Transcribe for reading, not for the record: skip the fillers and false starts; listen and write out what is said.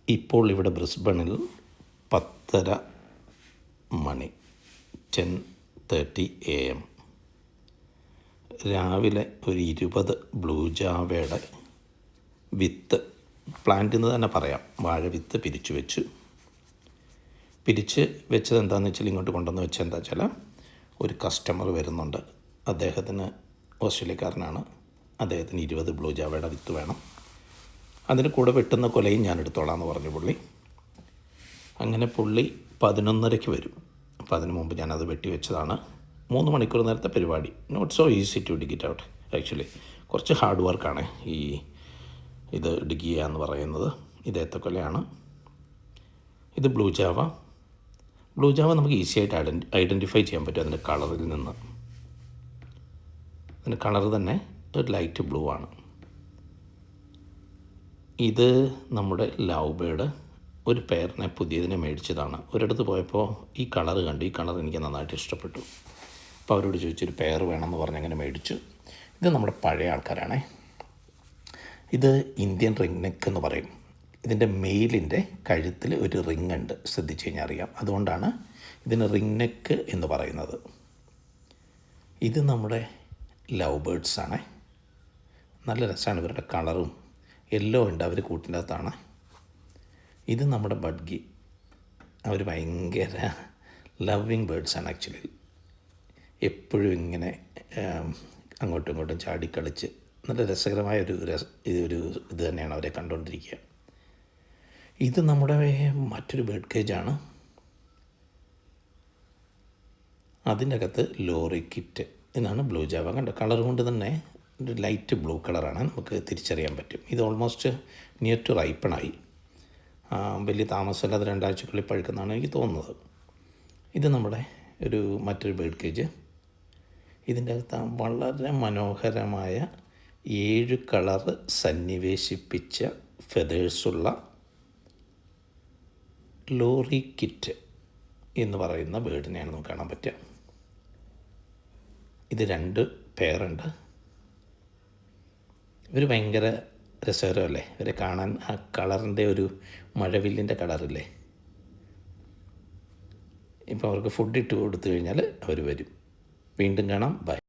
ഇപ്പോൾ ഇവിടെ ബ്രിസ്ബണിൽ 10:30 മണി 10:30 AM. രാവിലെ ഒരു 20 ബ്ലൂ ജാവയുടെ വിത്ത്, പ്ലാന്റ് എന്ന് തന്നെ പറയാം, വാഴ വിത്ത് പിരിച്ച് വെച്ചത് എന്താണെന്ന് വെച്ചാൽ, ഇങ്ങോട്ട് കൊണ്ടുവന്ന് വെച്ചാൽ എന്താ വെച്ചാൽ, ഒരു കസ്റ്റമർ വരുന്നുണ്ട്. അദ്ദേഹത്തിന്, ഓസ്ട്രേലിയക്കാരനാണ്, അദ്ദേഹത്തിന് 20 ബ്ലൂ ജാവയുടെ വിത്ത് വേണം. അതിന് കൂടെ വെട്ടുന്ന കൊലയും ഞാൻ എടുത്തോളാം എന്ന് പറഞ്ഞു പുള്ളി. അങ്ങനെ പുള്ളി 11:30 വരും. അപ്പോൾ അതിന് മുമ്പ് ഞാനത് വെട്ടി വെച്ചതാണ്. 3 മണിക്കൂർ നേരത്തെ പരിപാടി. Not so easy to dig it out. Actually കുറച്ച് ഹാർഡ് വർക്കാണ് ഇത് ഡിഗ് ചെയ്യുക എന്ന് പറയുന്നത്. ഇത് ഏത്തക്കൊലയാണ്. ഇത് ബ്ലൂ ജാവ നമുക്ക് ഈസിയായിട്ട് ഐഡൻറ്റിഫൈ ചെയ്യാൻ പറ്റും അതിൻ്റെ കളറിൽ നിന്ന്. അതിൻ്റെ കളർ തന്നെ ഒരു ലൈറ്റ് ബ്ലൂ ആണ്. ഇത് നമ്മുടെ ലവ് ബേർഡ്, ഒരു പെയറിനെ പുതിയതിനെ മേടിച്ചതാണ്. ഒരിടത്ത് പോയപ്പോൾ ഈ കളർ കണ്ടു. ഈ കളർ എനിക്ക് നന്നായിട്ട് ഇഷ്ടപ്പെട്ടു. അപ്പോൾ അവരോട് ചോദിച്ചൊരു പെയർ വേണമെന്ന് പറഞ്ഞ് അങ്ങനെ മേടിച്ചു. ഇത് നമ്മുടെ പഴയ ആൾക്കാരാണേ. ഇത് ഇന്ത്യൻ റിംഗ് നെക്ക് എന്ന് പറയും. ഇതിൻ്റെ മെയിലിൻ്റെ കഴുത്തിൽ ഒരു റിങ് ഉണ്ട്, ശ്രദ്ധിച്ച് കഴിഞ്ഞാൽ അറിയാം. അതുകൊണ്ടാണ് ഇതിന് റിംഗ് നെക്ക് എന്ന് പറയുന്നത്. ഇത് നമ്മുടെ ലവ് ബേർഡ്സാണ്. നല്ല രസമാണ് ഇവരുടെ കളറും. യെല്ലോ ഉണ്ട്, അവർ കൂട്ടിൻ്റെ അകത്താണ്. ഇത് നമ്മുടെ ബഡ്ഗി. അവർ ഭയങ്കര ലവിങ് ബേർഡ്സാണ് ആക്ച്വലി. എപ്പോഴും ഇങ്ങനെ അങ്ങോട്ടും ഇങ്ങോട്ടും ചാടിക്കളിച്ച് നല്ല രസകരമായ ഇത് തന്നെയാണ് അവരെ കണ്ടുകൊണ്ടിരിക്കുക. ഇത് നമ്മുടെ മറ്റൊരു ബേർഡ് കേജാണ്. അതിൻ്റെ അകത്ത് ലോറി കിറ്റ് എന്നാണ് ബ്ലൂ ജാവ. കണ്ട കളർ കൊണ്ട് തന്നെ ഒരു ലൈറ്റ് ബ്ലൂ കളറാണ്, നമുക്ക് തിരിച്ചറിയാൻ പറ്റും. ഇത് ഓൾമോസ്റ്റ് നിയർ ടു റൈപ്പണായി. വലിയ താമസമില്ലാതെ 2 ആഴ്ചക്കുള്ളിൽ പഴുക്കുന്നതാണ് എനിക്ക് തോന്നുന്നത്. ഇത് നമ്മുടെ മറ്റൊരു ബേർഡ് കേജ്. ഇതിൻ്റെ അകത്ത് വളരെ മനോഹരമായ 7 കളറ് സന്നിവേശിപ്പിച്ച ഫെതേഴ്സുള്ള ലോറി കിറ്റ് എന്ന് പറയുന്ന ബേർഡിനെയാണ് നമുക്ക് കാണാൻ പറ്റുക. ഇത് 2 പെയറുണ്ട്. ഇവർ ഭയങ്കര രസകരമല്ലേ ഇവരെ കാണാൻ. ആ കളറിൻ്റെ ഒരു മഴവില്ലിൻ്റെ കളറില്ലേ. ഇപ്പോൾ അവർക്ക് ഫുഡ് ഇട്ട് കൊടുത്തു കഴിഞ്ഞാൽ അവർ വരും. വീണ്ടും കാണാം. ബൈ.